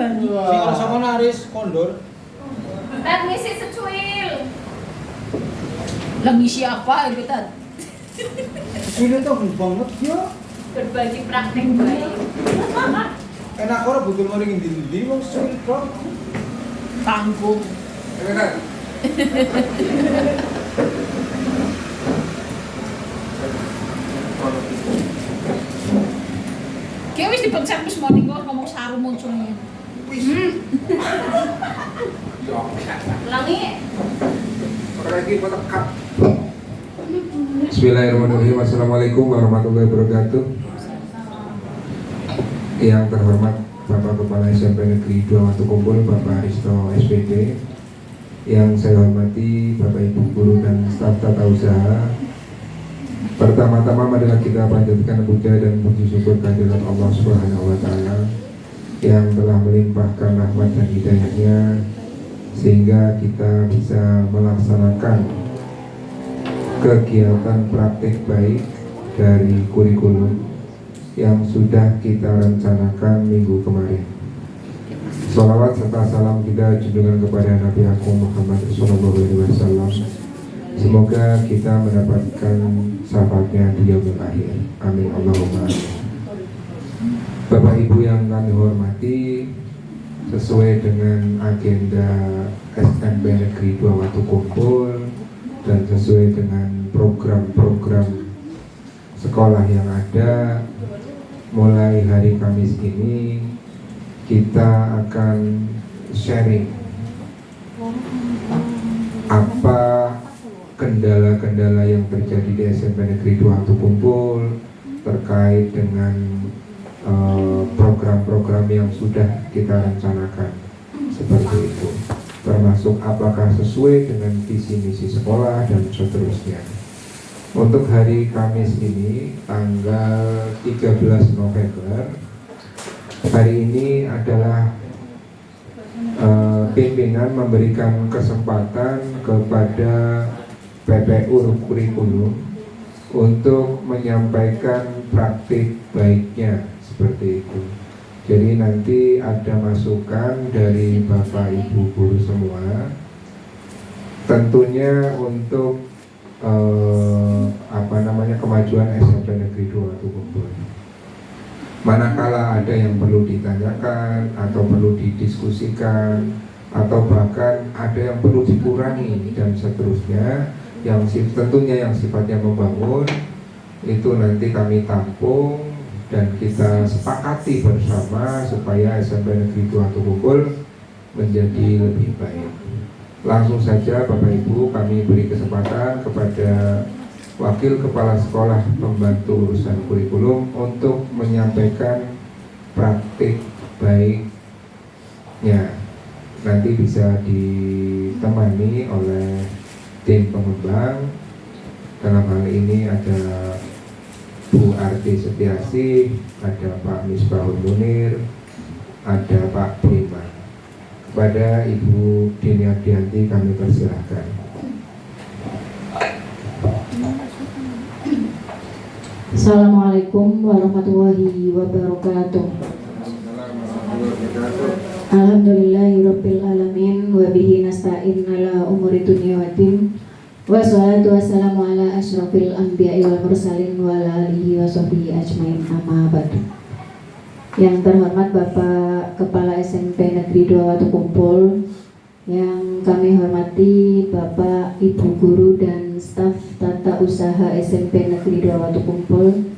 Bani. Si kalau sama naris kondor. Misi secuil. Lah misi apa itu Tat? Ini tuh banget ya. Berbagi praktek baik. Enak orang butuh mau di wong sulit kok. Tanggung. Kayak wis dipeksa wis morning kok ngomong saru munculnya. Wis. Langi. Lagi petekap. Bismillahirrahmanirrahim. Assalamualaikum warahmatullahi wabarakatuh. Yang terhormat Bapak Kepala SMP Negeri 2 Watukumpul, Bapak Aristo SPD. Yang saya hormati Bapak Ibu Guru dan staf tata usaha. Pertama-tama marilah kita panjatkan puja dan puji syukur kehadirat Allah Subhanahu wa taala yang telah melimpahkan rahmat dan hidayahnya sehingga kita bisa melaksanakan kegiatan praktik baik dari kurikulum yang sudah kita rencanakan minggu kemarin. Salawat serta salam kita junjungan kepada Nabi Agung Muhammad SAW. Semoga kita mendapatkan syafaatnya di yaumil akhir. Amin Allahumma. Bapak Ibu yang kami hormati, sesuai dengan agenda SMP Negeri 2 Watukumpul dan sesuai dengan program-program sekolah yang ada, mulai hari Kamis ini kita akan sharing apa kendala-kendala yang terjadi di SMP Negeri 2 Watukumpul terkait dengan program-program yang sudah kita rencanakan, seperti itu, termasuk apakah sesuai dengan visi misi sekolah dan seterusnya. Untuk hari Kamis ini tanggal 13 November, hari ini adalah pimpinan memberikan kesempatan kepada PPU Kurikulum untuk menyampaikan praktik baiknya, seperti itu. Jadi nanti ada masukan dari Bapak Ibu Guru semua, tentunya untuk kemajuan SMP Negeri 2 Watukumpul. Manakala ada yang perlu ditanyakan atau perlu didiskusikan atau bahkan ada yang perlu dikurangi dan seterusnya, yang tentunya yang sifatnya membangun, itu nanti kami tampung dan kita sepakati bersama supaya SMP Negeri 2 Watukumpul menjadi lebih baik. Langsung saja Bapak Ibu, kami beri kesempatan kepada Wakil Kepala Sekolah Pembantu Urusan Kurikulum untuk menyampaikan praktik baiknya. Nanti bisa ditemani oleh tim pengembang. Dalam hal ini ada Bu Arti Setiasi, ada Pak Misbahul Munir, ada Pak Prima. Kepada Ibu Dini Ardianti kami persilahkan. Assalamualaikum warahmatullahi wabarakatuh. Alhamdulillahirabbil alamin wa bihi nasta'in ala umuri dunya waddin. Wassalatu wassalamu ala asyrafil anbiya'i wal mursalin wa ala alihi wa sahbihi ajmain, amma ba'du. Yang terhormat Bapak Kepala SMP Negeri 2 Watukumpul, yang kami hormati Bapak, Ibu Guru dan staf tata usaha SMP Negeri 2 Watukumpul,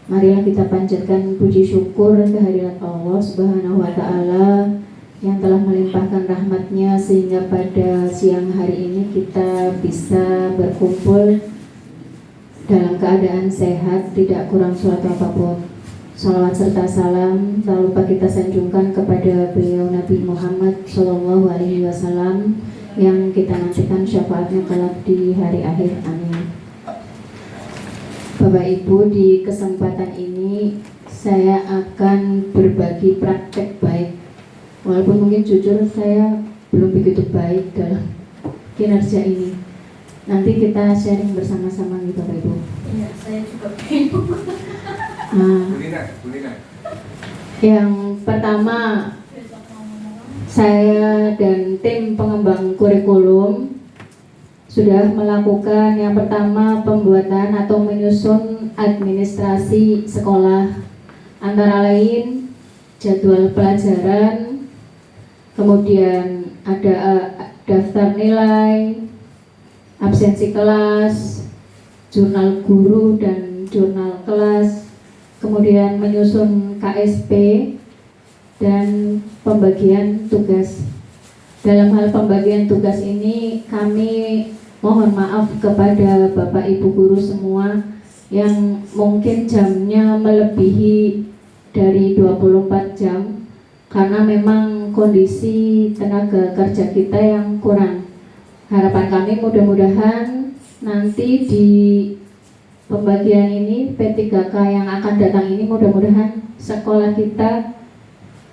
marilah kita panjatkan puji syukur kehadirat Allah Subhanahu wa taala yang telah melimpahkan rahmatnya sehingga pada siang hari ini kita bisa berkumpul dalam keadaan sehat, tidak kurang suatu apapun. Salawat serta salam tak lupa kita sanjungkan kepada beliau Nabi Muhammad SAW yang kita nantikan syafaatnya kelak di hari akhir. Amin. Bapak Ibu, di kesempatan ini saya akan berbagi praktek baik. Walaupun mungkin jujur saya belum begitu baik dalam kinerja ini. Nanti kita sharing bersama-sama nih Bapak Ibu. Iya, saya juga bingung. Yang pertama, saya dan tim pengembang kurikulum sudah melakukan yang pertama pembuatan atau menyusun administrasi sekolah, antara lain jadwal pelajaran, kemudian ada daftar nilai, absensi kelas, jurnal guru dan jurnal kelas, kemudian menyusun KSP dan pembagian tugas. Dalam hal pembagian tugas ini kami mohon maaf kepada Bapak Ibu guru semua yang mungkin jamnya melebihi dari 24 jam karena memang kondisi tenaga kerja kita yang kurang. Harapan kami mudah-mudahan nanti di pembagian ini P3K yang akan datang ini mudah-mudahan sekolah kita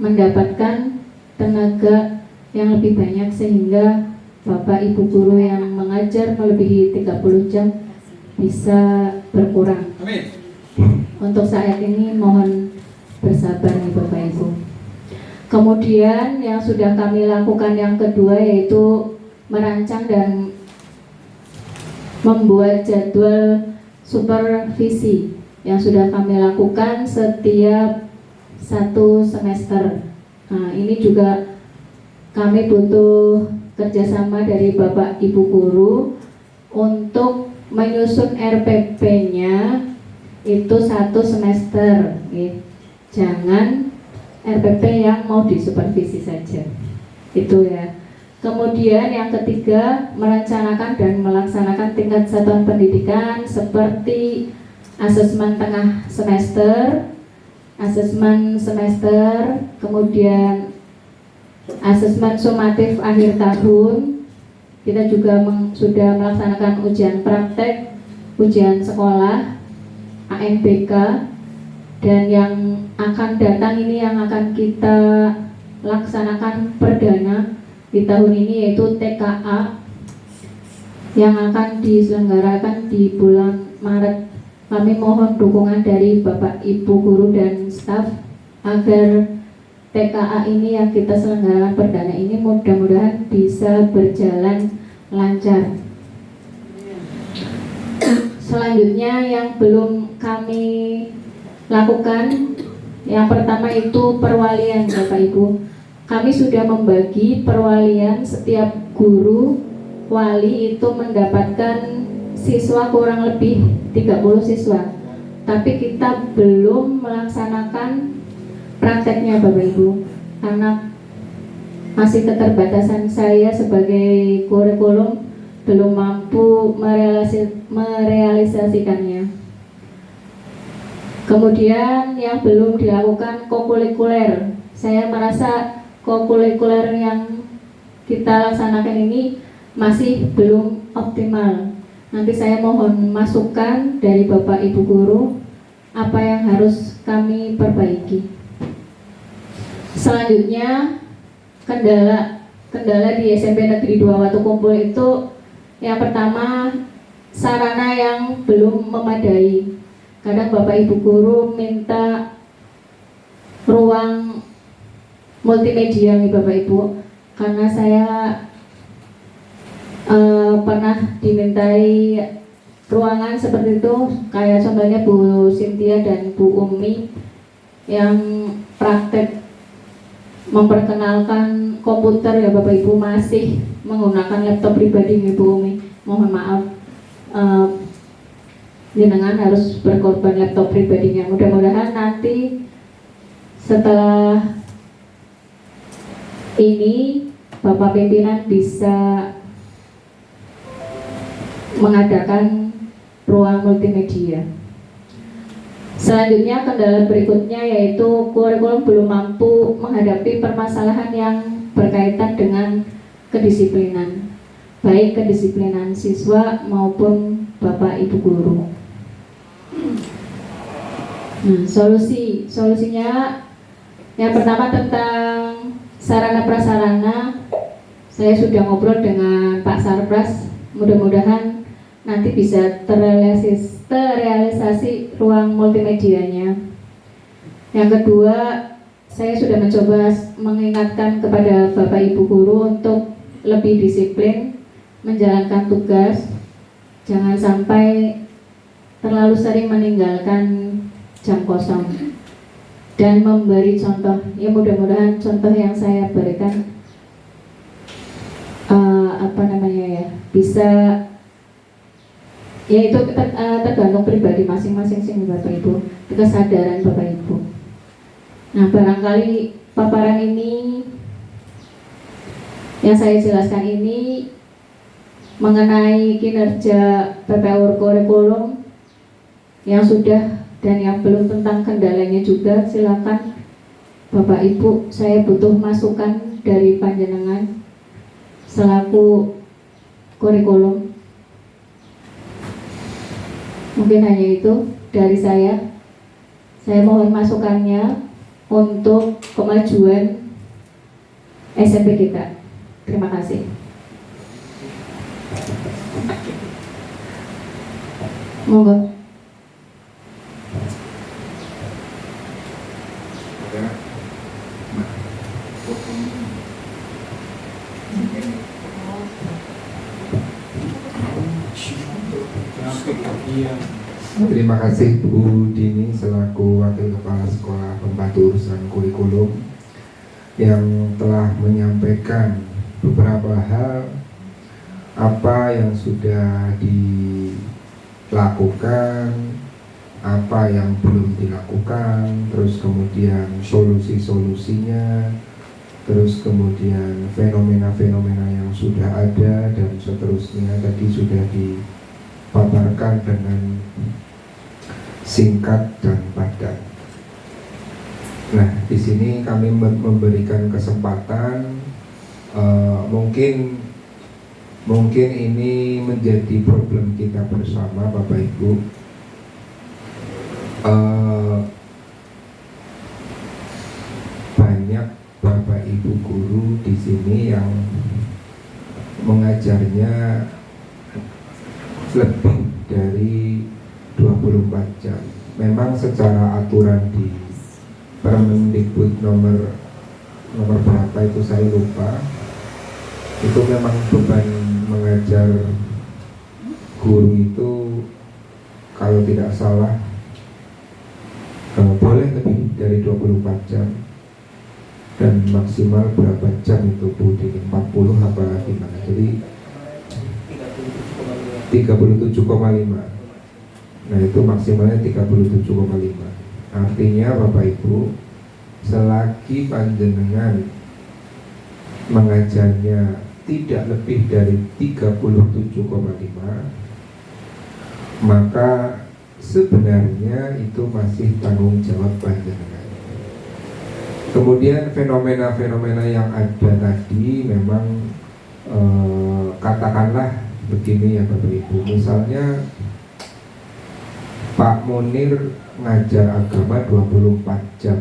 mendapatkan tenaga yang lebih banyak sehingga Bapak Ibu guru yang mengajar melebihi 30 jam bisa berkurang. Amin. Untuk saat ini mohon bersabar nih Bapak Ibu. Kemudian yang sudah kami lakukan yang kedua yaitu merancang dan membuat jadwal supervisi yang sudah kami lakukan setiap 1 semester. Nah, ini juga kami butuh kerjasama dari Bapak Ibu guru untuk menyusun RPP-nya itu 1 semester. Jangan RPP yang mau disupervisi saja. Itu ya. Kemudian yang ketiga, merencanakan dan melaksanakan tingkat satuan pendidikan seperti asesmen tengah semester, asesmen semester, kemudian asesmen sumatif akhir tahun. Kita juga sudah melaksanakan ujian praktek, ujian sekolah, ANBK, dan yang akan datang ini yang akan kita laksanakan perdana di tahun ini yaitu TKA yang akan diselenggarakan di bulan Maret. Kami mohon dukungan dari Bapak Ibu guru dan staf agar TKA ini yang kita selenggarakan perdana ini mudah-mudahan bisa berjalan lancar. Selanjutnya yang belum kami lakukan, yang pertama itu perwalian Bapak Ibu. Kami sudah membagi perwalian, setiap guru wali itu mendapatkan siswa kurang lebih 30 siswa. Tapi kita belum melaksanakan prakteknya Bapak Ibu karena masih keterbatasan saya sebagai kurikulum belum mampu merealisasikannya. Kemudian yang belum dilakukan kokurikuler. Saya merasa kokurikuler yang kita laksanakan ini masih belum optimal. Nanti saya mohon masukan dari Bapak Ibu guru apa yang harus kami perbaiki. Selanjutnya kendala di SMP Negeri 2 Watukumpul itu yang pertama sarana yang belum memadai. Kadang Bapak Ibu guru minta ruang multimedia nih Bapak Ibu, karena saya pernah dimintai ruangan seperti itu, kayak contohnya Bu Cynthia dan Bu Umi yang praktek memperkenalkan komputer ya Bapak Ibu masih menggunakan laptop pribadi nih Bu Umi. Mohon maaf, jenengan harus berkorban laptop pribadinya. Mudah-mudahan nanti setelah ini Bapak pimpinan bisa mengadakan ruang multimedia. Selanjutnya kendala berikutnya yaitu kurikulum belum mampu menghadapi permasalahan yang berkaitan dengan kedisiplinan, baik kedisiplinan siswa maupun Bapak Ibu guru. Nah, solusinya yang pertama tentang sarana prasarana. Saya sudah ngobrol dengan Pak Sarpras, mudah-mudahan nanti bisa terrealisasi ruang multimedianya. Yang kedua, saya sudah mencoba mengingatkan kepada Bapak Ibu guru untuk lebih disiplin menjalankan tugas, jangan sampai terlalu sering meninggalkan jam kosong, dan memberi contoh. Ya, mudah-mudahan contoh yang saya berikan bisa, ya itu tergantung pribadi masing-masing sih Bapak Ibu, kesadaran Bapak Ibu. Nah, barangkali paparan ini yang saya jelaskan ini mengenai kinerja PPU kurikulum yang sudah dan yang belum, tentang kendalanya juga. Silakan Bapak Ibu, saya butuh masukan dari panjenengan selaku kurikulum. Mungkin hanya itu dari saya. Saya mohon masukannya untuk kemajuan SMP kita. Terima kasih. Monggo. Terima kasih Bu Dini selaku Wakil Kepala Sekolah Pembantu Urusan Kurikulum yang telah menyampaikan beberapa hal apa yang sudah dilakukan, apa yang belum dilakukan, terus kemudian solusi-solusinya, terus kemudian fenomena-fenomena yang sudah ada dan seterusnya. Tadi sudah dipaparkan dengan singkat dan padat. Nah, di sini kami memberikan kesempatan, mungkin ini menjadi problem kita bersama Bapak Ibu. Banyak Bapak Ibu guru di sini yang mengajarnya lebih dari 24 jam. Memang secara aturan di Permendikbud nomor berapa itu saya lupa, itu memang beban mengajar guru itu kalau tidak salah boleh lebih dari 24 jam, dan maksimal berapa jam itu Bu Dini? 40 apa gimana? Jadi 37,5. Nah, itu maksimalnya 37,5. Artinya Bapak Ibu, selagi panjenengan mengajarnya tidak lebih dari 37,5, maka sebenarnya itu masih tanggung jawab panjenengan. Kemudian fenomena-fenomena yang ada tadi memang katakanlah begini ya Bapak Ibu, misalnya Pak Munir ngajar agama 24 jam.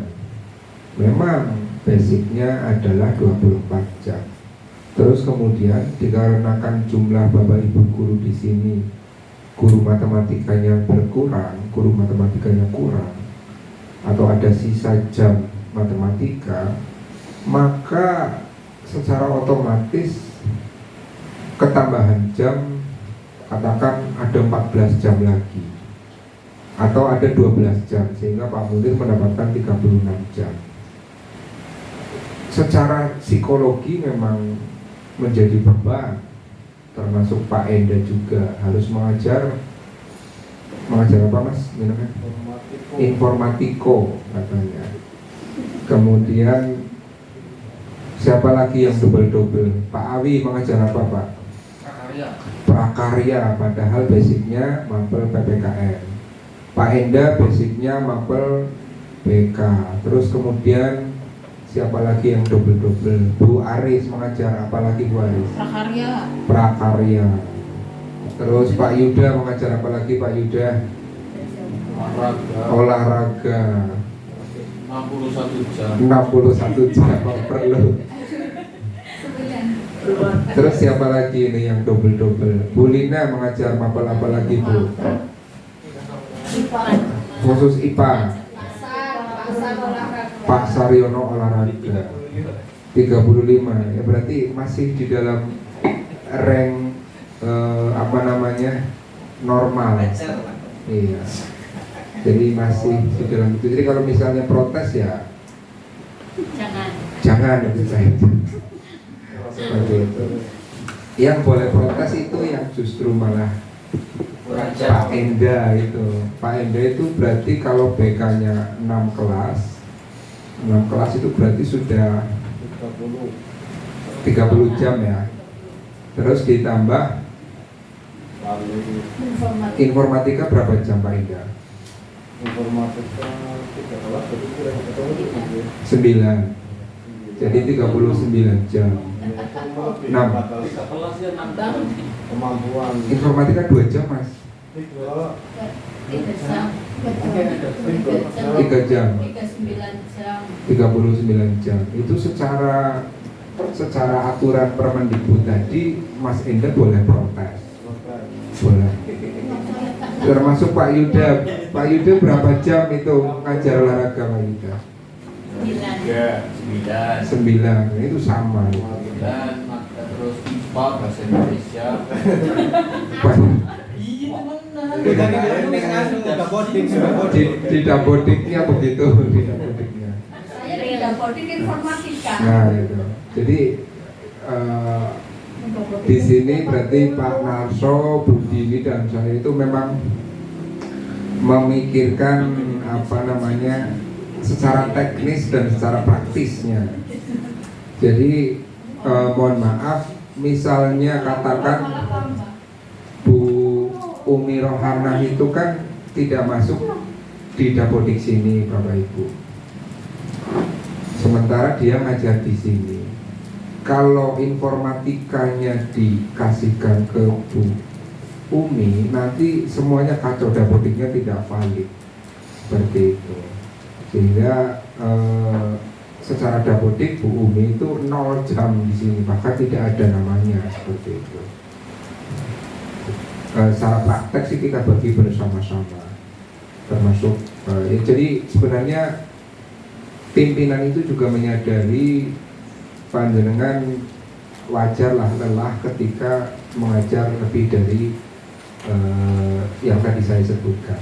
Memang basicnya adalah 24 jam. Terus kemudian dikarenakan jumlah Bapak Ibu guru di sini, guru matematikanya berkurang, guru matematikanya kurang, atau ada sisa jam matematika, maka secara otomatis ketambahan jam, katakan ada 14 jam lagi, atau ada 12 jam, sehingga Pak Munir mendapatkan 36 jam. Secara psikologi memang menjadi beban, termasuk Pak Enda juga harus mengajar apa Mas? Informatiko katanya. Kemudian siapa lagi yang double-double? Pak Awi mengajar apa Pak? Prakarya, padahal basicnya mapel PPKN. Pak Enda basicnya mapel BK. Terus kemudian siapa lagi yang double-double? Bu Aris mengajar apa lagi Bu Aris? Prakarya. Terus Pak Yuda mengajar apa lagi Pak Yuda? Olahraga. 61 jam. 61 jam perlu. Terus siapa lagi ini yang double-double? Bu Lina mengajar mapel apa lagi Bu? Khusus IPA. Pak Saryono olahraga 35 ya, berarti masih di dalam rank normal. Iya. Jadi masih di dalam itu. Jadi kalau misalnya protes ya jangan lebih baik. Seperti itu. Yang boleh protes itu yang justru malah Pak Enda itu. Pak Enda itu berarti kalau BK-nya 6 kelas itu berarti sudah 30 jam ya. Terus ditambah informatika berapa jam Pak Enda? Informatika 3 kelas jadi kurang 9. Jadi 39 jam. 6. Kemampuan Informatika 2 jam Mas. 3 jam. 39 jam. Itu secara aturan Permendikbud tadi Mas Enda boleh protes. Boleh. Termasuk Pak Yuda. Pak Yuda berapa jam itu ngajar olahraga Pak Yuda? 9. Itu sama. Dan terus IPA bahasa Indonesia. Di Dapodiknya begitu, di Dapodiknya. Saya di Dapodik informatika. Nah itu. Jadi di sini berarti Pak Narso, Bu Dini dan saya itu memang memikirkan secara teknis dan secara praktisnya. Jadi mohon maaf, misalnya katakan Bu Umi Rohana itu kan tidak masuk di Dapodik sini Bapak Ibu. Sementara dia ngajar di sini. Kalau informatikanya dikasihkan ke Bu Umi, nanti semuanya kacau, Dapodiknya tidak valid. Seperti itu. Sehingga secara Dapodik Bu Umi itu 0 jam di sini, bahkan tidak ada namanya seperti itu. Secara praktek sih kita bagi bersama-sama, termasuk jadi sebenarnya pimpinan itu juga menyadari panjenengan wajarlah lelah ketika mengajar lebih dari yang tadi saya sebutkan.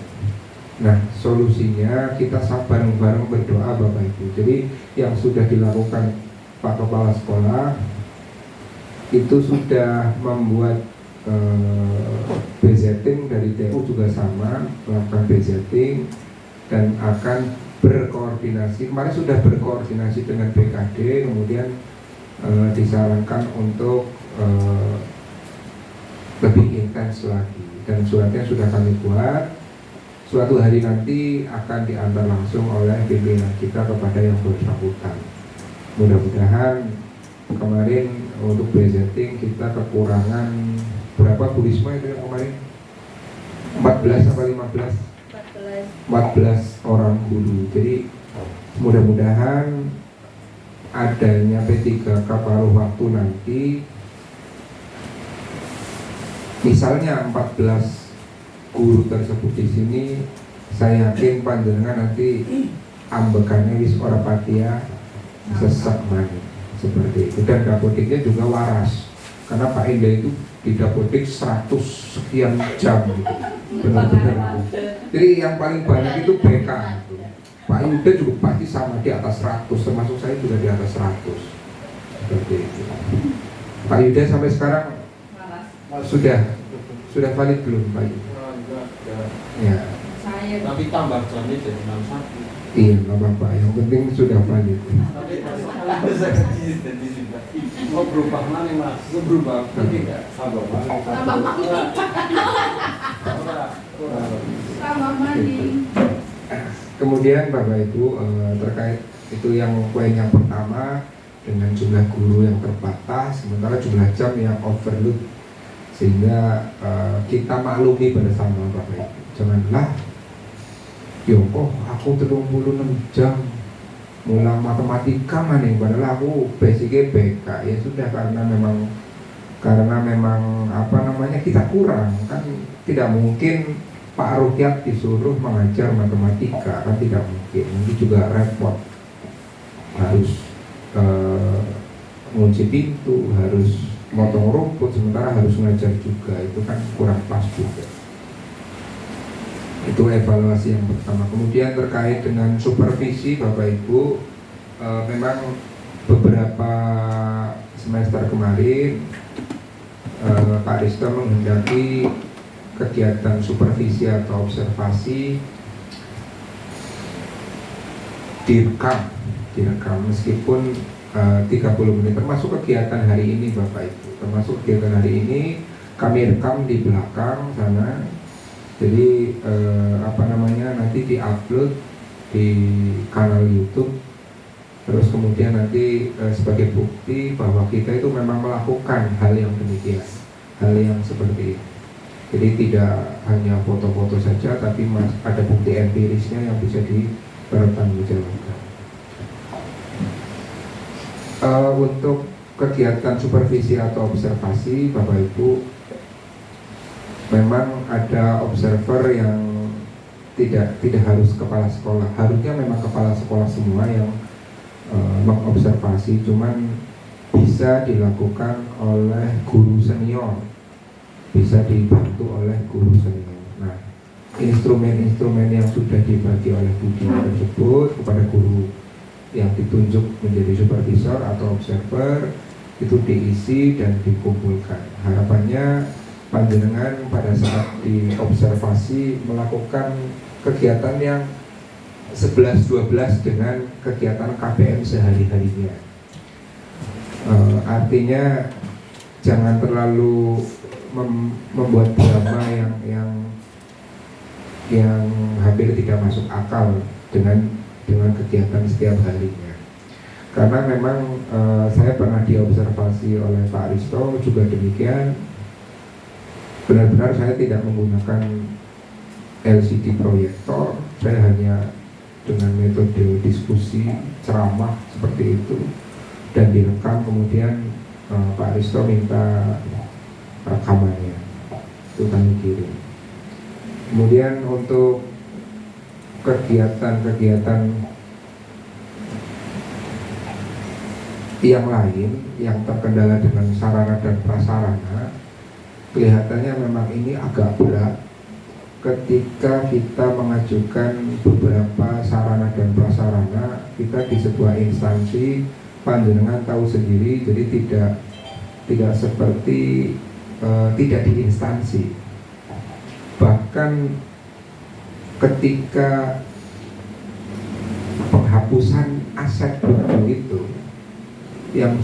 Nah, solusinya kita bareng-bareng berdoa Bapak Ibu. Jadi yang sudah dilakukan Pak Kepala Sekolah itu sudah membuat budgeting dari TU juga sama, melakukan budgeting dan akan berkoordinasi. Kemarin sudah berkoordinasi dengan BKD, kemudian disarankan untuk lebih intens lagi, dan suratnya sudah kami buat. Suatu hari nanti akan diantar langsung oleh pimpinan kita kepada yang bersangkutan. Mudah-mudahan kemarin untuk budgeting kita kekurangan berapa Bu Risma itu yang kemarin? 14 atau 15? 14 orang guru. Jadi mudah-mudahan adanya P3K paruh waktu nanti, misalnya 14 guru tersebut di sini, saya yakin panjenengan nanti ambekannya wis ora patia sesek mani seperti itu. Dan Dapodiknya juga waras, karena Pak Enda itu di Dapodik 100 sekian jam gitu. Benar-benar. Jadi yang paling banyak itu BK. Pak Yuda juga pasti sama di atas 100, termasuk saya juga di atas 100. Seperti itu. Pak Yuda sampai sekarang sudah valid belum Pak Yuda? Ya. Tapi tambah jamnya jadi 61. Iya, nggak apa-apa. Yang penting sudah valid. Tapi mau berubah mana Mas? Berubah tidak tambah mandi. Kemudian Bapak Ibu, terkait itu yang poin yang pertama dengan jumlah guru yang terbatas, sementara jumlah jam yang overload, sehingga kita maklumi bersama Bapak Ibu. Janganlah kok aku 36 jam mulang matematika maning, padahal aku basicnya BK. Ya sudah, karena memang kita kurang, kan tidak mungkin Pak Rukyat disuruh mengajar matematika, kan tidak mungkin, itu juga repot. harus ngunci pintu, harus motong rumput, sementara harus ngajar juga, itu kan kurang pas juga. Itu evaluasi yang pertama. Kemudian terkait dengan supervisi Bapak Ibu, memang beberapa semester kemarin Pak Risto menghendaki kegiatan supervisi atau observasi direkam meskipun 30 menit, termasuk kegiatan hari ini Bapak Ibu. Termasuk kegiatan hari ini kami rekam di belakang sana. Jadi nanti diupload di kanal YouTube. Terus kemudian nanti sebagai bukti bahwa kita itu memang melakukan hal yang demikian, hal yang seperti itu. Jadi tidak hanya foto-foto saja, tapi ada bukti empirisnya yang bisa dipertanggungjawabkan. Untuk kegiatan supervisi atau observasi Bapak Ibu, memang ada observer yang tidak harus kepala sekolah. Harusnya memang kepala sekolah semua yang mengobservasi, cuman bisa dilakukan oleh guru senior, bisa dibantu oleh guru senior. Nah, instrumen-instrumen yang sudah dibagi oleh Budi tersebut kepada guru yang ditunjuk menjadi supervisor atau observer itu diisi dan dikumpulkan. Harapannya panjenengan pada saat diobservasi melakukan kegiatan yang 11-12 dengan kegiatan KPM sehari-harinya. Artinya jangan terlalu membuat drama yang hampir tidak masuk akal dengan kegiatan setiap harinya. Karena memang saya pernah diobservasi oleh Pak Risto juga demikian. Benar-benar saya tidak menggunakan LCD proyektor, saya hanya dengan metode diskusi, ceramah seperti itu, dan direkam. Kemudian Pak Risto minta rekamannya, itu kami kirim. Kemudian untuk kegiatan-kegiatan yang lain yang terkendala dengan sarana dan prasarana, kelihatannya memang ini agak berat ketika kita mengajukan beberapa sarana dan prasarana. Kita di sebuah instansi, panjenengan tahu sendiri, jadi tidak seperti tidak di instansi. Bahkan ketika penghapusan aset buku itu yang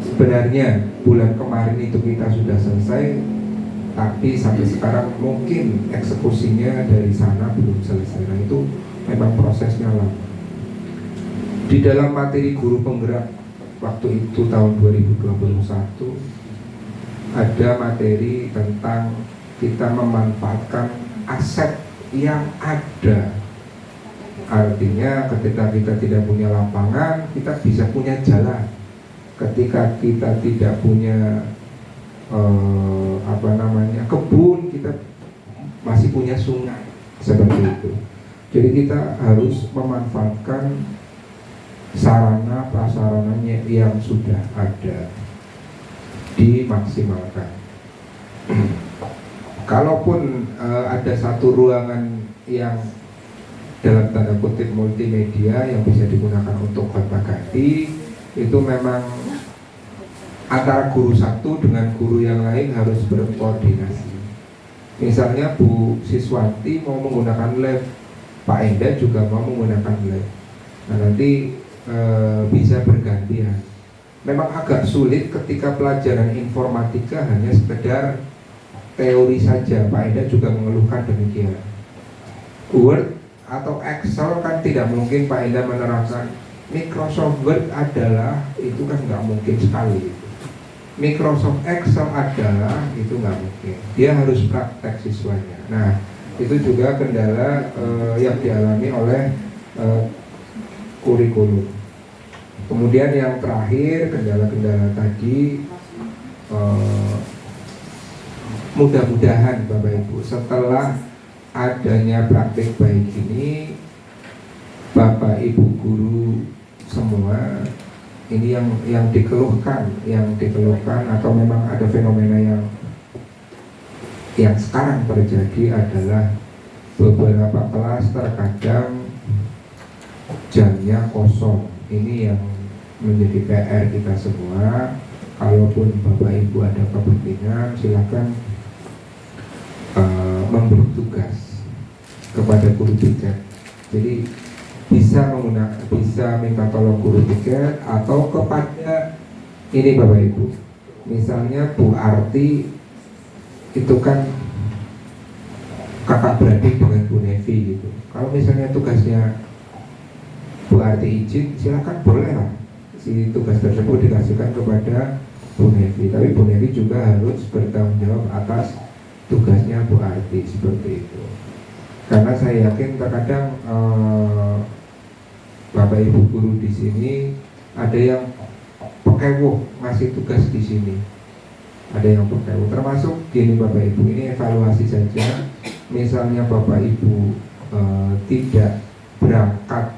sebenarnya bulan kemarin itu kita sudah selesai, tapi sampai sekarang mungkin eksekusinya dari sana belum selesai. Nah, itu memang prosesnya lama. Di dalam materi guru penggerak waktu itu tahun 2021 ada materi tentang kita memanfaatkan aset yang ada. Artinya ketika kita tidak punya lapangan, kita bisa punya jalan. Ketika kita tidak punya kebun, kita masih punya sungai, seperti itu. Jadi kita harus memanfaatkan sarana prasarananya yang sudah ada, dimaksimalkan. Kalaupun ada satu ruangan yang dalam tanda kutip multimedia yang bisa digunakan untuk khotbah ganti, itu memang antara guru satu dengan guru yang lain harus berkoordinasi. Misalnya Bu Siswanti mau menggunakan lab, Pak Enda juga mau menggunakan lab. Nah, nanti bisa bergantian. Memang agak sulit ketika pelajaran informatika hanya sekedar teori saja. Pak Enda juga mengeluhkan demikian. Word atau Excel kan tidak mungkin Pak Enda menerapkan. Microsoft Word adalah, itu kan nggak mungkin sekali. Microsoft Excel adalah, itu nggak mungkin. Dia harus praktek siswanya. Nah, itu juga kendala yang dialami oleh kurikulum. Kemudian yang terakhir, kendala-kendala tadi, mudah-mudahan Bapak Ibu setelah adanya praktik baik ini, Bapak Ibu guru semua ini yang dikeluhkan atau memang ada fenomena yang sekarang terjadi adalah beberapa kelas terkadang jamnya kosong. Ini yang menjadi PR kita semua. Kalaupun Bapak Ibu ada kepentingan, silakan memberi tugas kepada guru tiket. Jadi bisa minta tolong guru tiket atau kepada ini Bapak Ibu. Misalnya Bu Arti itu kan kakak beradik dengan Bu Nevi gitu. Kalau misalnya tugasnya Bu Arti izin, silakan boleh lah si tugas tersebut dikasihkan kepada Bu Nevi. Tapi Bu Nevi juga harus bertanggung jawab atas tugasnya Bu Arti, seperti itu. Karena saya yakin terkadang Bapak Ibu guru di sini ada yang pekewuh ngasih tugas di sini. Ada yang pekewuh. Termasuk gini Bapak Ibu, ini evaluasi saja. Misalnya Bapak Ibu tidak berangkat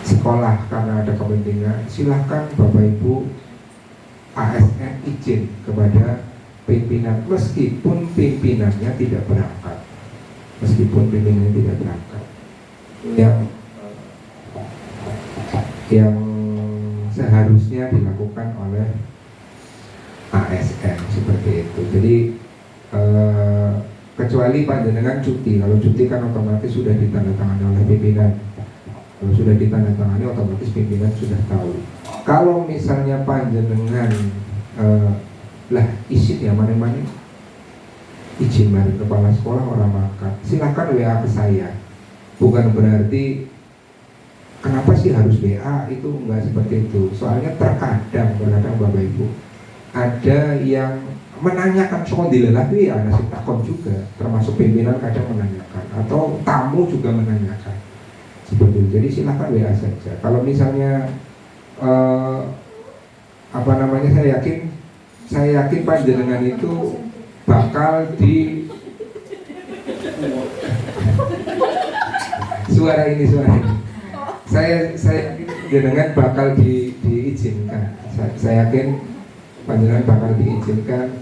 sekolah karena ada kepentingan, silahkan Bapak Ibu ASN izin kepada pimpinan meskipun pimpinannya tidak berangkat. Yang seharusnya dilakukan oleh ASN seperti itu. Jadi kecuali panjenengan cuti. Kalau cuti kan otomatis sudah ditandatangani oleh pimpinan. Kalau sudah ditandatangani otomatis pimpinan sudah tahu. Kalau misalnya panjenengan izin ya mana-mana izin dari kepala sekolah orang makan, silakan WA ke saya. Bukan berarti kenapa sih harus WA, itu enggak seperti itu. Soalnya terkadang Bapak Ibu ada yang menanyakan soal dilelahi ya nasib takon juga, termasuk pimpinan kadang menanyakan atau tamu juga menanyakan seperti itu. Jadi silakan WA saja. Kalau misalnya saya yakin panjenengan itu bakal di suara ini. Saya yakin panjenengan bakal diizinkan. Saya yakin panjenengan bakal diizinkan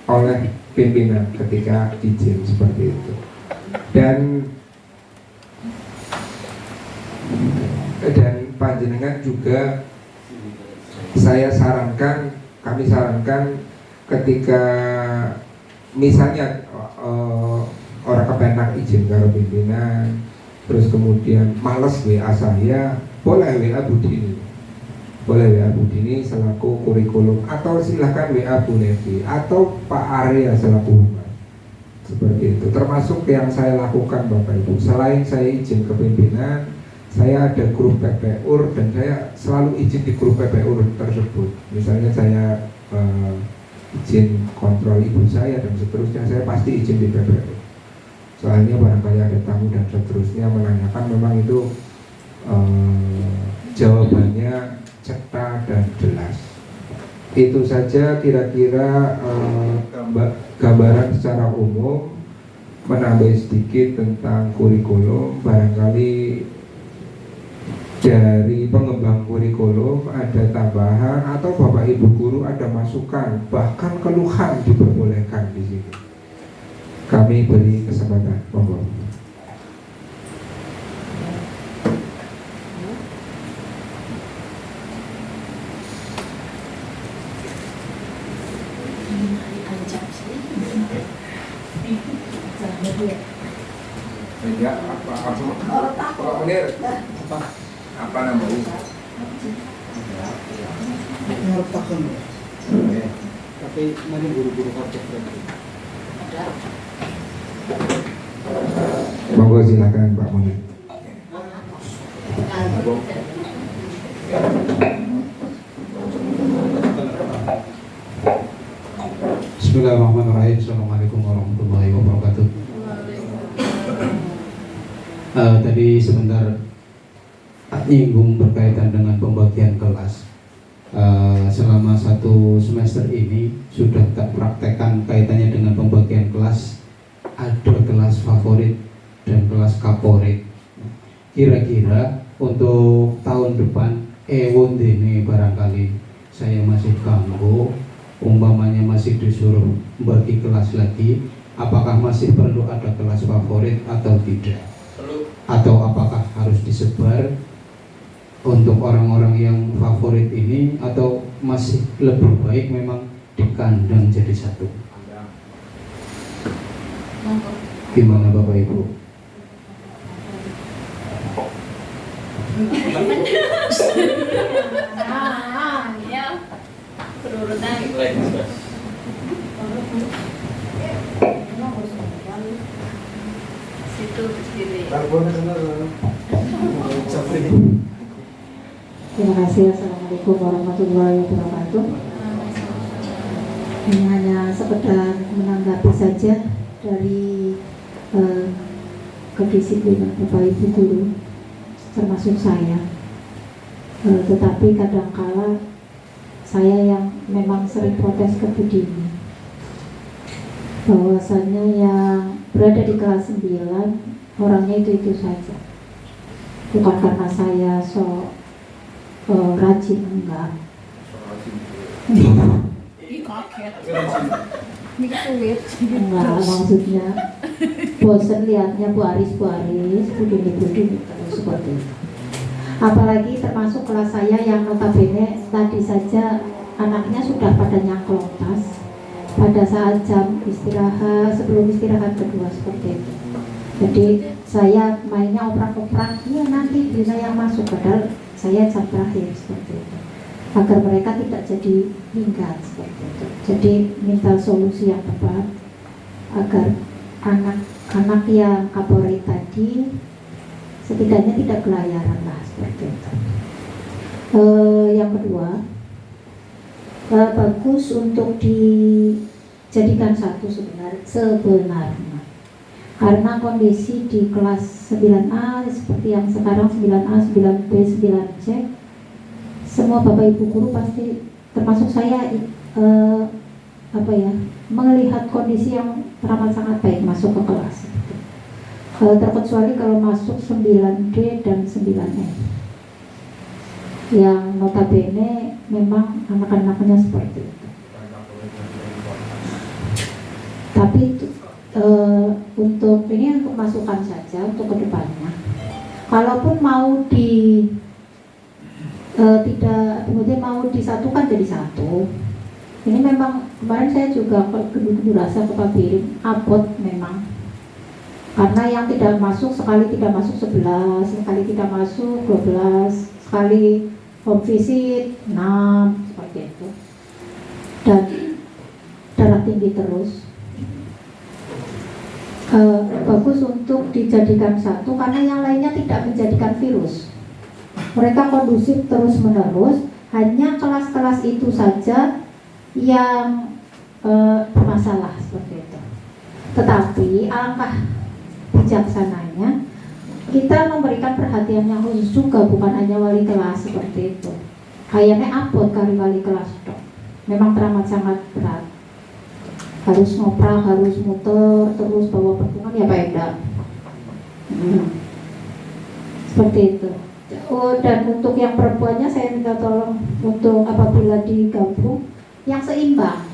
oleh pimpinan ketika izin seperti itu. Dan panjenengan juga kami sarankan ketika misalnya orang kepenak izin karo pimpinan, terus kemudian males WA saya, boleh WA Bu Dini selaku kurikulum, atau silahkan WA Bu Nevi atau Pak Arya selaku humas. Seperti itu. Termasuk yang saya lakukan Bapak Ibu. Selain saya izin ke pimpinan, saya ada grup PPUR dan saya selalu izin di grup PPUR tersebut. Misalnya saya izin kontrol ibu saya dan seterusnya, saya pasti izin di PPUR. Soalnya barangkali ada tamu dan seterusnya menanyakan, memang itu jawabannya cepat dan jelas. Itu saja kira-kira gambaran secara umum, menambah sedikit tentang kurikulum. Barangkali dari pengembang kurikulum ada tambahan atau Bapak Ibu guru ada masukan, bahkan keluhan diperbolehkan di sini. Kami beri kesempatan, monggo. Ya, apa namanya? Ngarep takon. Tapi mari guru-guru kerja berarti. Monggo silakan Pak Munir. Bismillahirrahmanirrahim. Assalamualaikum warahmatullahi wabarakatuh. Tadi sebentar nyinggung berkaitan dengan pembagian kelas. Selama satu semester ini sudah tak praktekkan kaitannya dengan pembagian kelas. Ada kelas favorit dan kelas kaporit. Kira-kira untuk tahun depan wondene barangkali saya masih ganggu, umpamanya masih disuruh bagi kelas lagi, apakah masih perlu ada kelas favorit atau tidak? Atau apakah harus disebar untuk orang-orang yang favorit ini, atau masih lebih baik memang dikandang jadi satu? Gimana Bapak Ibu? Ya. Berurutan. Situ berdiri. Terima kasih. Assalamualaikum warahmatullahi wabarakatuh. Ini hanya sekedar menanggapi saja dari kedisiplinan Bapak Ibu guru, termasuk saya. Tetapi kadangkala saya yang memang sering protes ke Budi ini, bahwasannya yang berada di kelas 9 orangnya itu saja. Bukan karena saya rajin, enggak. Ih, kaget. Ini sulit. Enggak, maksudnya bosen lihatnya Bu Aris begini terus seperti itu. Apalagi termasuk kelas saya yang notabene tadi saja anaknya sudah pada nyangklong tas pada saat jam istirahat, sebelum istirahat kedua seperti itu. Jadi saya mainnya oprak-oprak, ya nanti Dina yang masuk, padahal saya jam terakhir seperti itu, agar mereka tidak jadi minggat seperti itu. Jadi minta solusi yang tepat agar anak-anak yang favorit tadi setidaknya tidak kelayaran lah seperti itu. Yang kedua, bagus untuk dijadikan satu sebenarnya, karena kondisi di kelas 9A seperti yang sekarang 9A, 9B, 9C, semua Bapak Ibu guru pasti termasuk saya melihat kondisi yang teramat sangat baik masuk ke kelas. Terkecuali kalau masuk 9D dan 9E yang notabene memang anak-anaknya seperti itu. Tapi untuk ini untuk masukan saja untuk kedepannya. Kalaupun mau kemudian mau disatukan jadi satu. Ini memang kemarin saya juga rasa kepabirin abot memang. Karena yang tidak masuk, sekali tidak masuk 11, sekali tidak masuk 12, sekali home visit 6, seperti itu. Dan darah tinggi terus. Bagus untuk dijadikan satu, karena yang lainnya tidak menjadikan virus. Mereka kondusif terus menerus, hanya kelas-kelas itu saja yang bermasalah seperti itu. Tetapi alangkah bijaksananya kita memberikan perhatian yang khusus juga, bukan hanya wali kelas seperti itu. Kayaknya abot kali wali kelas dok, memang teramat sangat berat. Harus ngoprak, harus muter, terus bawa pertemuan ya Pak Eda. Seperti itu. Dan untuk yang perempuannya saya minta tolong untuk apabila digabung yang seimbang.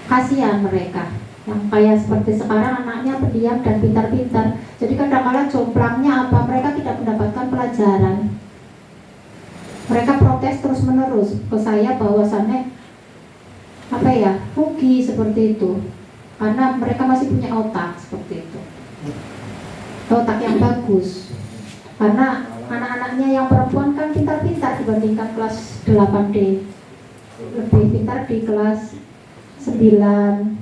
Kasihan mereka yang kayak seperti sekarang anaknya pendiam dan pintar-pintar. Jadi kadang-kadang jomplangnya apa, mereka tidak mendapatkan pelajaran. Mereka protes terus menerus ke saya bahwasannya rugi seperti itu, karena mereka masih punya otak seperti itu, otak yang bagus. Karena anak-anaknya yang perempuan kan pintar-pintar dibandingkan kelas 8D, lebih pintar di kelas 9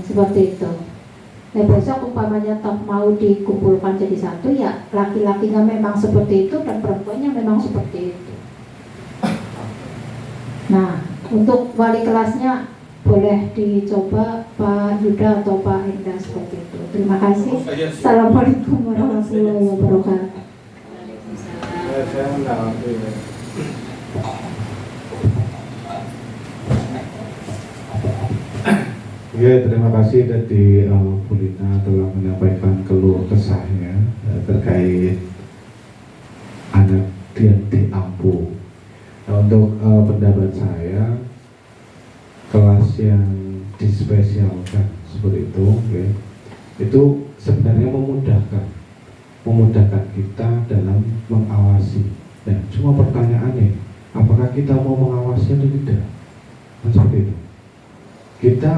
seperti itu. Dan besok umpamanya mau dikumpulkan jadi satu, ya laki-lakinya memang seperti itu dan perempuannya memang seperti itu. Nah, untuk wali kelasnya boleh dicoba Pak Yuda atau Pak Enda seperti itu. Terima kasih. Assalamualaikum warahmatullahi wabarakatuh. Saya menanggapi. Ya, terima kasih tadi Bu Lina telah menyampaikan keluh kesahnya terkait anak yang diampu. Nah, untuk pendapat saya, kelas yang dispesialkan seperti itu, ya, itu sebenarnya memudahkan kita dalam mengawasi. Dan cuma pertanyaannya, apakah kita mau mengawasi atau tidak? Kan seperti itu. Kita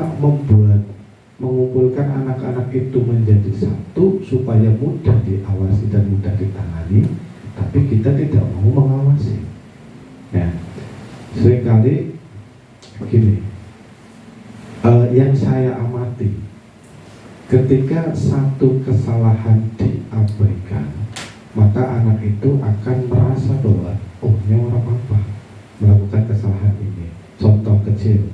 mengumpulkan anak-anak itu menjadi satu supaya mudah diawasi dan mudah ditangani, tapi kita tidak mau mengawasi. Ya, seringkali begini, yang saya amati, ketika satu kesalahan diabaikan, maka anak itu akan merasa bahwa oh, ini orang apa melakukan kesalahan ini. Contoh kecil,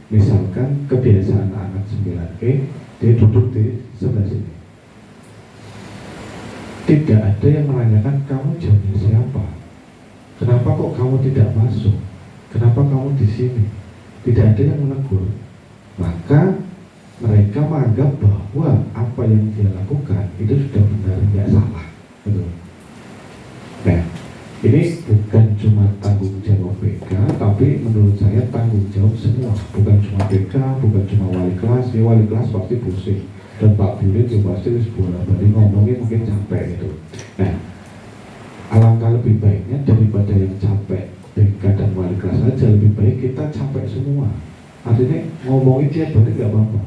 misalkan kebiasaan anak 9E, dia duduk di sebelah sini. Tidak ada yang menanyakan kamu jauhnya siapa, kenapa kok kamu tidak masuk, kenapa kamu di sini. Tidak ada yang menegur. Maka mereka menganggap bahwa apa yang dia lakukan itu sudah benar, tidak salah. Betul. Nah, ini bukan cuma tanggung jawab BK, tapi menurut saya tanggung jawab semua. Bukan cuma BK, bukan cuma wali kelas. Ya, wali kelas pasti pusing, dan Pak Birin juga pasti bolak-balik ngomongin mungkin capek itu. Nah, alangkah lebih baiknya daripada yang capek BK dan wali kelas aja, lebih baik kita capek semua. Artinya ngomongin tiap hari nggak apa-apa.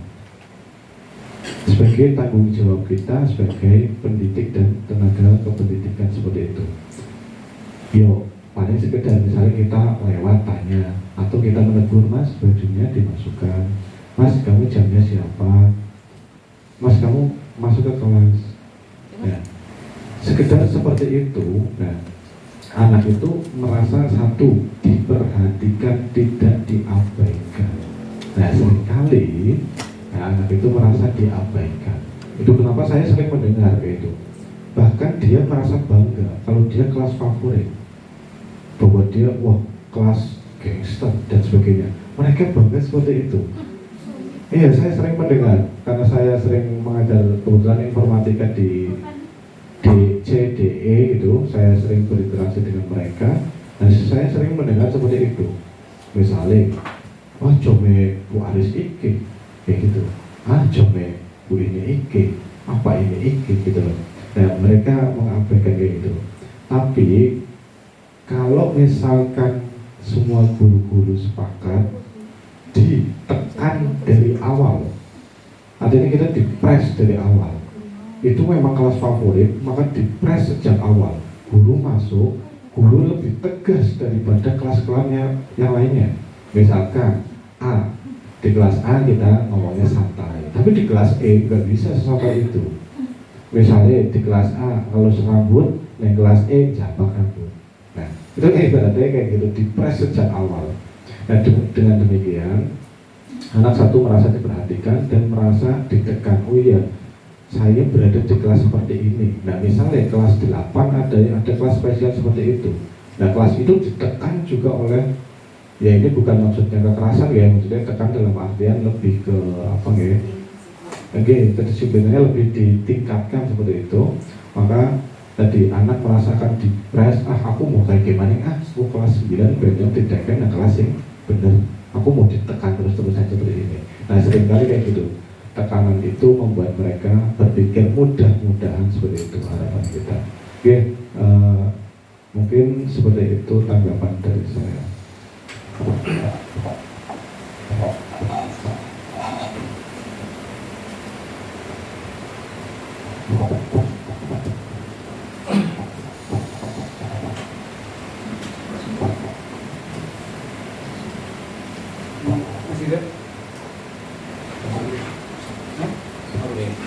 Sebagai tanggung jawab kita sebagai pendidik dan tenaga kependidikan seperti itu. Yo, paling sekedar misalnya kita lewat tanya atau kita menegur, Mas bajunya dimasukkan, Mas kamu jamnya siapa, Mas kamu masuk ke kelas. Ya, sekedar seperti itu. Nah, anak itu merasa satu diperhatikan, tidak diabaikan. Nah, seringkali anak itu merasa diabaikan. Itu kenapa saya sering mendengar kayak itu. Bahkan dia merasa bangga kalau dia kelas favorit, bahwa dia wah kelas gangster dan sebagainya. Mereka bangga seperti itu. Iya, saya sering mendengar karena saya sering mengajar kebetulan informatika di CDE gitu. Saya sering berinteraksi dengan mereka dan saya sering mendengar seperti itu. Misalnya, wah jome Bu Aris iki, kayak gitu. Ah jome Bu ini iki, apa ini iki gitu loh. Nah, mereka mengabaikan kayak gitu. Tapi kalau misalkan semua guru-guru sepakat ditekan dari awal, artinya kita dipres dari awal, itu memang kelas favorit, maka dipres sejak awal. Guru masuk, guru lebih tegas daripada kelas-kelasnya yang lainnya. Misalkan A, di kelas A kita ngomongnya santai, tapi di kelas E nggak bisa sesantai itu. Misalnya di kelas A kalau serambut, di kelas E jambak rambut. Nah, itu ibaratnya kayak gitu, dipres sejak awal. Nah, dengan demikian anak satu merasa diperhatikan dan merasa ditekan. Oh iya, saya berada di kelas seperti ini. Nah, misalnya kelas 8 ada kelas spesial seperti itu. Nah, kelas itu ditekan juga oleh, ya ini bukan maksudnya kekerasan ya, maksudnya tekan dalam artian lebih ke apa ya? Oke, kedisiplinannya lebih ditingkatkan seperti itu. Maka tadi anak merasakan dipres, aku mau kayak gimana, aku kelas 9 benar tidak kan kelas yang benar, aku mau ditekan terus-terus saja seperti ini. Nah, seringkali kayak gitu, tekanan itu membuat mereka berpikir mudah-mudahan seperti itu harapan kita. Oke, mungkin seperti itu tanggapan dari saya.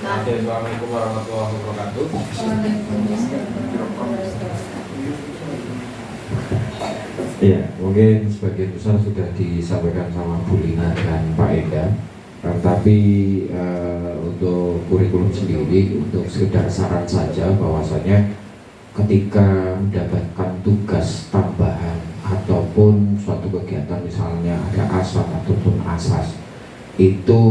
Assalamualaikum warahmatullahi wabarakatuh. Ya, mungkin sebagian besar sudah disampaikan sama Bu Lina dan Pak Enda. Tapi untuk kurikulum sendiri, untuk sekedar saran saja bahwasanya ketika mendapatkan tugas tambahan ataupun suatu kegiatan misalnya ada asam ataupun asas, itu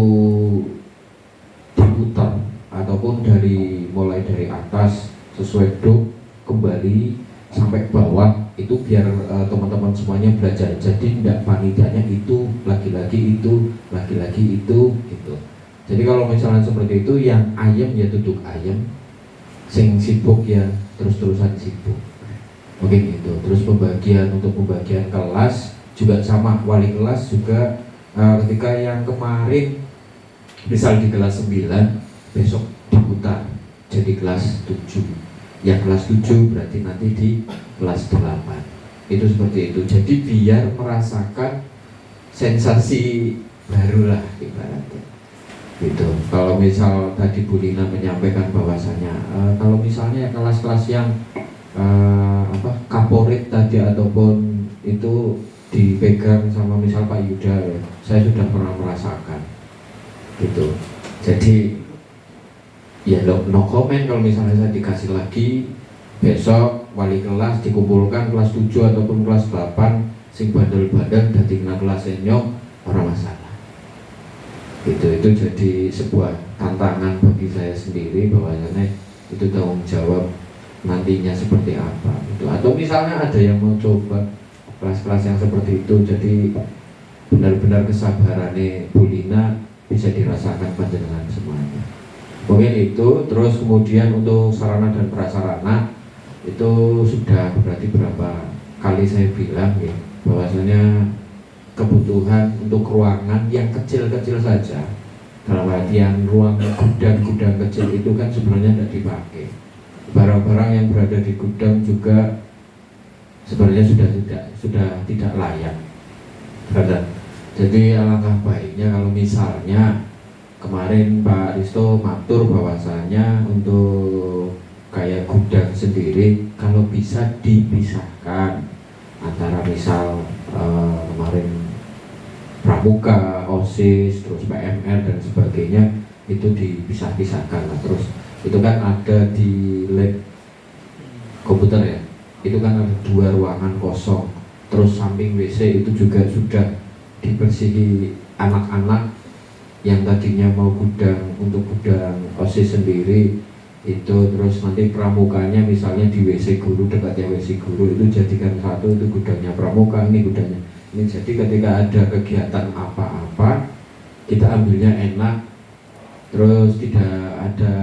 diputar ataupun mulai dari atas sesuai dok kembali sampai bawah, itu biar teman-teman semuanya belajar. Jadi tidak panitianya itu lagi-lagi itu lagi-lagi itu gitu. Jadi kalau misalnya seperti itu, yang ayam ya duduk ayam, sing sibuk ya terus-terusan sibuk. Mungkin itu. Terus untuk pembagian kelas juga sama, wali kelas juga ketika yang kemarin misal di kelas 9 besok diputar jadi kelas 7. Yang kelas 7 berarti nanti di kelas 8. Itu seperti itu. Jadi biar merasakan sensasi baru lah ibaratnya. Gitu. Kalau misal tadi Bu Lina menyampaikan bahwasanya kalau misalnya kelas-kelas yang kaporit tadi ataupun itu dipegang sama misal Pak Yuda ya, saya sudah pernah merasakan gitu. Jadi ya no comment kalau misalnya saya dikasih lagi besok wali kelas dikumpulkan kelas 7 ataupun kelas 8 sing bandel-bandel dadi kena kelas senior, orang masalah gitu. Itu jadi sebuah tantangan bagi saya sendiri bahwasanya itu tanggung jawab nantinya seperti apa gitu. Atau misalnya ada yang mau coba kelas-kelas yang seperti itu, jadi benar-benar kesabarannya Bu Lina bisa dirasakan panjenengan semuanya. Mungkin itu. Terus kemudian untuk sarana dan prasarana itu sudah berarti berapa kali saya bilang ya, bahwasanya kebutuhan untuk ruangan yang kecil-kecil saja, dalam artian ruang gudang-gudang kecil itu kan sebenarnya tidak dipakai. Barang-barang yang berada di gudang juga sebenarnya sudah tidak layak. Jadi alangkah baiknya kalau misalnya kemarin Pak Risto matur bahwasanya untuk kayak gudang sendiri kalau bisa dipisahkan antara misal kemarin pramuka, OSIS, terus PMR dan sebagainya itu dipisah-pisahkan lah. Terus itu kan ada di lab komputer ya, itu kan ada 2 ruangan kosong. Terus samping WC itu juga sudah dibersihi anak-anak yang tadinya mau gudang untuk gudang OSIS sendiri itu. Terus nanti pramukanya misalnya di WC guru, dekatnya WC guru itu jadikan satu, itu gudangnya pramuka, ini gudangnya ini. Jadi ketika ada kegiatan apa-apa kita ambilnya enak, terus tidak ada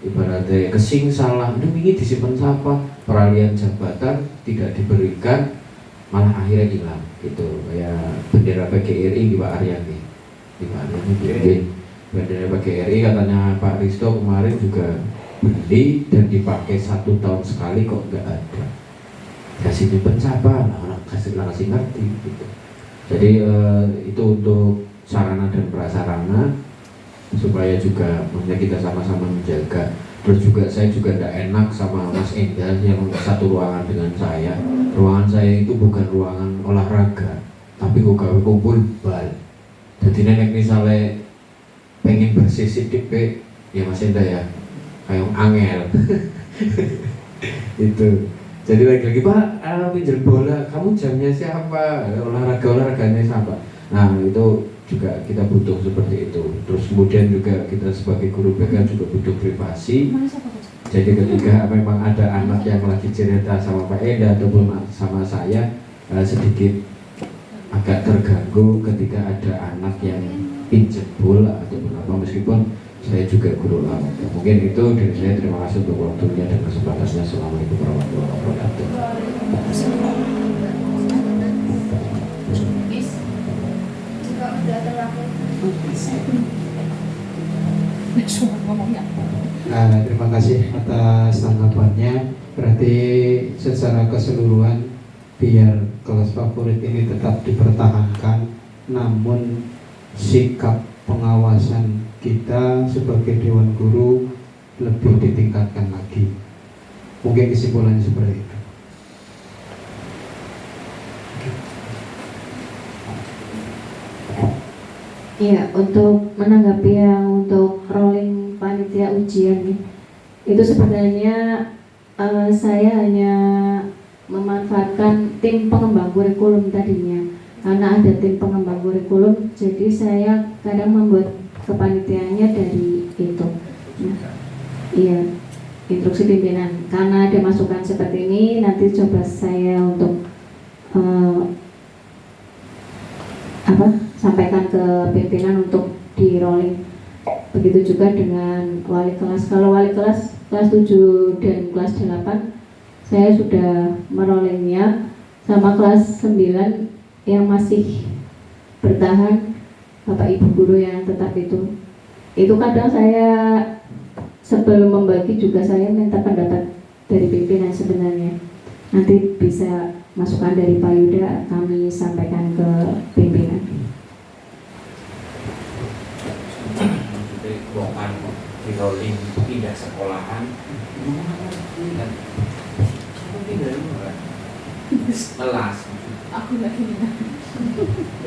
ibaratnya kesing salah, ini disimpan siapa, peralihan jabatan tidak diberikan, malah akhirnya hilang gitu. Kayak bendera PGRI di Pak Aryani, bendera PGRI katanya Pak Risto kemarin juga beli dan dipakai 1 tahun sekali kok nggak ada, kasih nyimpen siapa, orang kasih ngerti gitu. Jadi itu untuk sarana dan prasarana supaya juga maksudnya kita sama-sama menjaga. Terus juga saya juga tidak enak sama Mas Endar yang satu ruangan dengan saya. Ruangan saya itu bukan ruangan olahraga, tapi kok gawe kumpul bal. Jadi nenek misalnya pengen bersih sidik ya Mas Endar ya, kayak angel. Itu. Jadi lagi-lagi Pak, pinjam bola, kamu jamnya siapa? Olahraganya siapa? Nah itu juga kita butuh seperti itu. Terus kemudian juga kita sebagai guru BK juga butuh privasi. Jadi ketika memang ada anak yang lagi cerita sama Pak Enda ataupun sama saya, sedikit agak terganggu ketika ada anak yang pinjam bola ataupun apa, meskipun saya juga guru olahraga. Mungkin itu dari saya. Terima kasih untuk waktunya dan kesempatannya. Assalamualaikum warahmatullahi wabarakatuh. Terima kasih atas tanggapannya. Berarti secara keseluruhan biar kelas favorit ini tetap dipertahankan, namun sikap pengawasan kita sebagai Dewan Guru lebih ditingkatkan lagi. Mungkin kesimpulannya seperti itu. Ya, untuk menanggapi yang untuk rolling panitia ujian nih, itu sebenarnya saya hanya memanfaatkan tim pengembang kurikulum tadinya. karena ada tim pengembang kurikulum, jadi saya kadang membuat kepanitiaannya dari itu. Nah, iya, instruksi pimpinan. Karena ada masukan seperti ini, nanti coba saya untuk sampaikan ke pimpinan untuk di rolling. Begitu juga dengan wali kelas. Kalau wali kelas 7 dan kelas 8 saya sudah merollingnya, sama kelas 9 yang masih bertahan Bapak Ibu guru yang tetap itu kadang saya sebelum membagi juga saya minta pendapat dari pimpinan sebenarnya. Nanti bisa masukan dari Pak Yuda kami sampaikan ke pimpinan. Bongkar di rolling pindah sekolahan pindah kelas Aku lagi nih.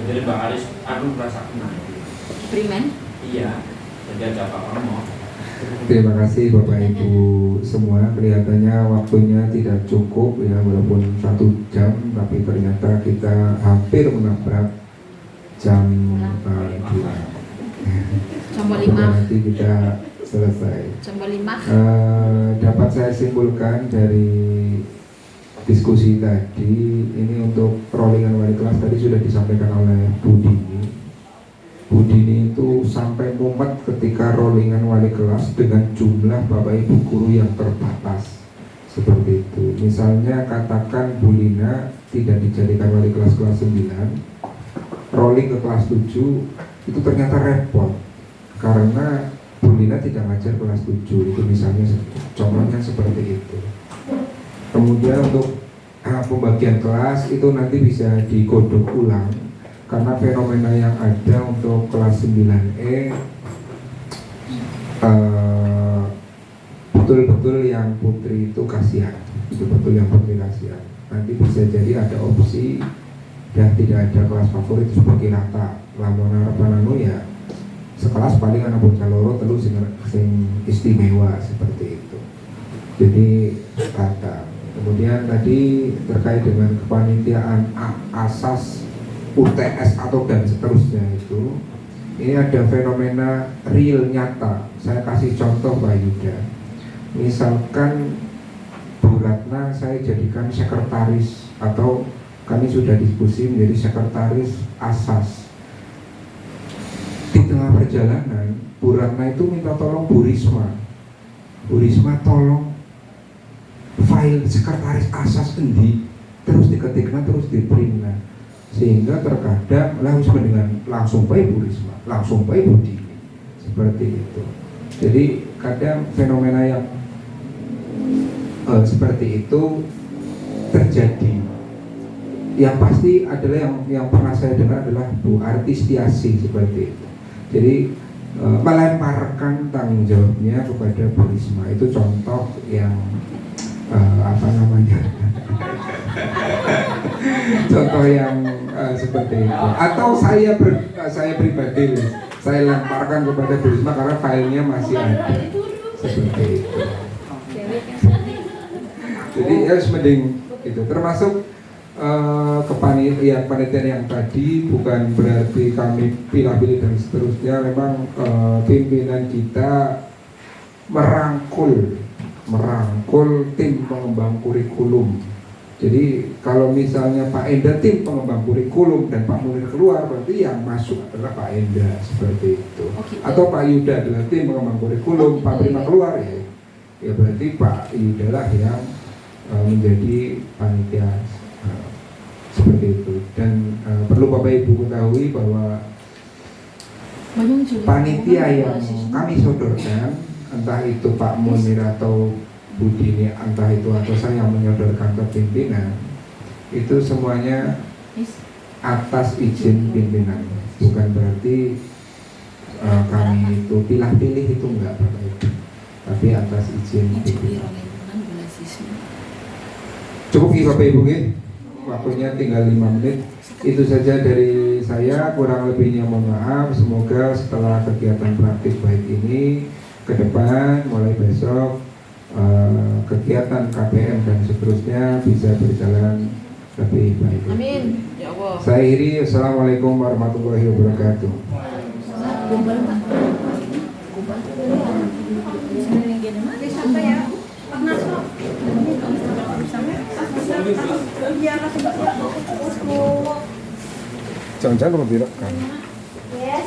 jadi Mbak Aris aku merasa kenal Primen? iya jadi ada Pak Romo. Terima kasih Bapak Ibu semua. Kelihatannya waktunya tidak cukup ya, walaupun 1 jam, tapi ternyata kita hampir menabrak jam 2. Coba 5. Nanti kita selesai. Coba 5. Dapat saya simpulkan dari diskusi tadi, ini untuk rollingan wali kelas tadi sudah disampaikan oleh Bu Dini. Bu Dini itu sampai mumet ketika rollingan wali kelas dengan jumlah Bapak Ibu guru yang terbatas seperti itu. Misalnya katakan Bu Lina tidak dijadikan wali kelas 9, rolling ke kelas 7 itu ternyata repot karena Bu Lina tidak ngajar kelas 7, itu misalnya contohnya seperti itu. Kemudian untuk pembagian kelas itu nanti bisa digodok ulang karena fenomena yang ada untuk kelas 9E betul-betul yang putri itu kasihan, itu betul yang putri kasihan. Nanti bisa jadi ada opsi dan tidak ada kelas favorit sebagai rata. Lamun harapan ya sekelas paling anak bocah loro telu sing istimewa seperti itu. Jadi rata. Kemudian tadi terkait dengan kepanitiaan asas UTS atau dan seterusnya itu, ini ada fenomena real nyata. Saya kasih contoh Pak Yuda. Misalkan Bu Ratna saya jadikan sekretaris atau kami sudah diskusi menjadi sekretaris asas. Di tengah perjalanan Bu Ratna itu minta tolong Bu Risma. Bu Risma tolong file sekretaris asas endi terus diketikna terus diprintna, sehingga terkadang langsung baik Bu Risma, langsung baik Bu Dini seperti itu. Jadi kadang fenomena yang seperti itu terjadi. Yang pasti adalah yang pernah saya dengar adalah Bu Artistiasi seperti itu. Jadi melemparkan tanggung jawabnya kepada Bu Risma, itu contoh yang contoh yang seperti itu. Atau saya pribadi saya lemparkan kepada Bu Risma karena filenya masih ada seperti itu. Jadi harus mending itu termasuk kepanitiaan yang tadi bukan berarti kami pilih-pilih dan seterusnya. Memang pimpinan kita merangkul tim pengembang kurikulum. Jadi kalau misalnya Pak Enda tim pengembang kurikulum dan Pak Munir keluar, berarti yang masuk adalah Pak Enda seperti itu. Atau Pak Yuda adalah tim pengembang kurikulum, Pak Prima keluar ya berarti Pak Yuda lah yang menjadi panitia seperti itu. Dan perlu Bapak Ibu ketahui bahwa panitia yang kami sodorkan, entah itu Pak Munir atau Bu Dini, entah itu atau saya yang menyodorkan ke pimpinan, itu semuanya atas izin pimpinan. Bukan berarti kami itu pilih-pilih, itu enggak Bapak Ibu, tapi atas izin pimpinan. Cukup ya Bapak Ibu ya, waktunya tinggal 5 menit. Itu saja dari saya, kurang lebihnya mohon maaf. Semoga setelah kegiatan praktis baik ini ke depan mulai besok kegiatan KPM dan seterusnya bisa berjalan lebih baik. Amin. Ya Allah. Saya akhiri, assalamualaikum warahmatullahi wabarakatuh. Jangan-jangan mau direkam. Yes.